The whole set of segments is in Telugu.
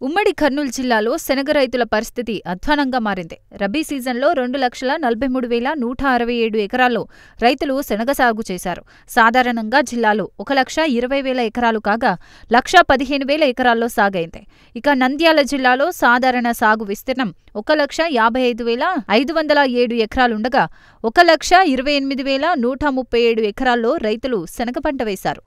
ఉమ్మడి కర్నూలు జిల్లాలో శనగ రైతుల పరిస్థితి అధ్వానంగా మారింది. రబీ సీజన్లో 2,43,167 ఎకరాల్లో రైతులు శనగ సాగు చేశారు. సాధారణంగా జిల్లాలో 1,20,000 ఎకరాలు కాగా 1,15,000 ఎకరాల్లో సాగైంది. ఇక నంద్యాల జిల్లాలో సాధారణ సాగు విస్తీర్ణం 1,55,507 ఎకరాలుండగా 1,28,137 ఎకరాల్లో రైతులు శనగ పంట వేశారు.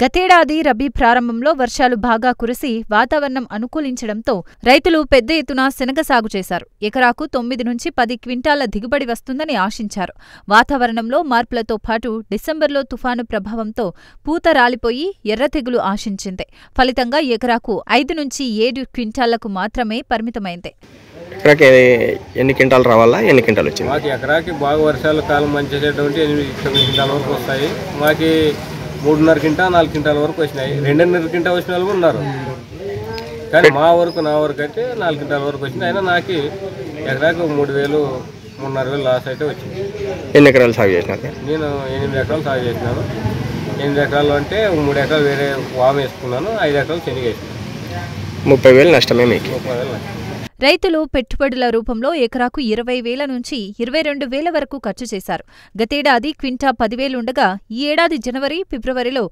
గతేడాది రబీ ప్రారంభంలో వర్షాలు బాగా కురిసి వాతావరణం అనుకూలించడంతో రైతులు పెద్ద ఎత్తున శనగ సాగు చేశారు. ఎకరాకు 9 నుంచి 10 క్వింటాల దిగుబడి వస్తుందని ఆశించారు. వాతావరణంలో మార్పులతో పాటు డిసెంబర్లో తుఫాను ప్రభావంతో పూత రాలిపోయి ఎర్ర తెగులు ఆశించింది. ఫలితంగా ఎకరాకు 5 నుంచి 7 క్వింటాలకు మాత్రమే పరిమితమైంది. ఎన్ని క్వింటాలు రావాలా, ఎన్ని క్వింటాలు వచ్చింది? మాకు ఎకరాకి బాగా వర్షాలు కాలం మంచి 8-9 క్వింటాల వరకు వస్తాయి. మాకు 3.5 క్వింటాల్ 4 క్వింటాల వరకు వచ్చినాయి. 2.5 క్వింటాల్ వచ్చిన వాళ్ళు ఉన్నారు. కానీ నా వరకు అయితే 4 క్వింటాల వరకు వచ్చింది. అయినా నాకు ఎకరాకు 3,000-3,500 లాస్ అయితే వచ్చింది. ఎన్ని ఎకరాలు సాగు చేసినారు? నేను 8 ఎకరాలు సాగు చేసినాను. 8 ఎకరాలు అంటే 3 ఎకరాలు వేరే వామ వేసుకున్నాను, 5 ఎకరాలు శనగ వేసినాను. 30,000 నష్టమే మీకు? 30,000 నష్టం. రైతులు పెట్టుబడుల రూపంలో ఎకరాకు 20,000 నుంచి 22,000 వరకు ఖర్చు చేశారు. గతేడాది క్వింటా 10,000 ఉండగా ఈ ఏడాది జనవరి, ఫిబ్రవరిలో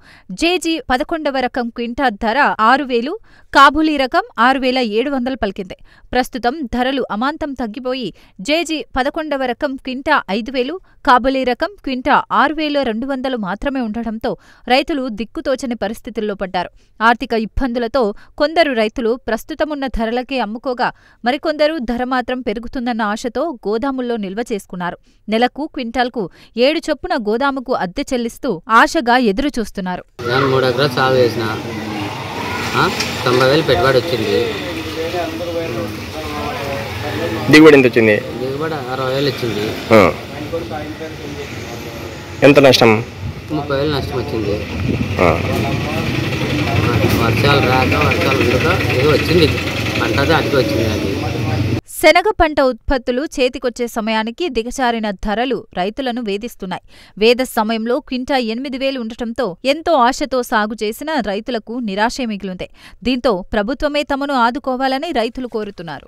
జేజీ 11వ రకం క్వింటా ధర 6,000, కాబూలీ రకం 6,700 పలికింది. ప్రస్తుతం ధరలు అమాంతం తగ్గిపోయి జేజీ 11వ రకం క్వింటా 5,000, కాబూలీ రకం క్వింటా 6,200 మాత్రమే ఉండటంతో రైతులు దిక్కుతోచని పరిస్థితుల్లో పడ్డారు. ఆర్థిక ఇబ్బందులతో కొందరు రైతులు ప్రస్తుతమున్న ధరలకే అమ్ముకోగా మరికొందరు ధర మాత్రం పెరుగుతుందన్న ఆశతో గోదాముల్లో నిల్వ చేసుకున్నారు. నెలకు క్వింటాల్కు 7 చొప్పున గోదాముకు అద్దె చెల్లిస్తూ ఆశగా ఎదురుచూస్తున్నారు. 3 ఎకరాలు సాగు చేసిన 90,000 పెట్టుబడి వచ్చింది. దిగుబడి ఎంత వచ్చింది? దిగుబడి 60,000 వచ్చింది. ఎంత నష్టం? 30,000 నష్టం వచ్చింది. వర్షాలు రాక ఏదో వచ్చింది, పంటది అడిగి వచ్చింది. అది శనగ పంట ఉత్పత్తులు చేతికొచ్చే సమయానికి దిగజారిన ధరలు రైతులను వేధిస్తున్నాయి. వేద సమయంలో క్వింటా 8,000 ఉండటంతో ఎంతో ఆశతో సాగు చేసిన రైతులకు నిరాశే మిగిలింది. దీంతో ప్రభుత్వమే తమను ఆదుకోవాలని రైతులు కోరుతున్నారు.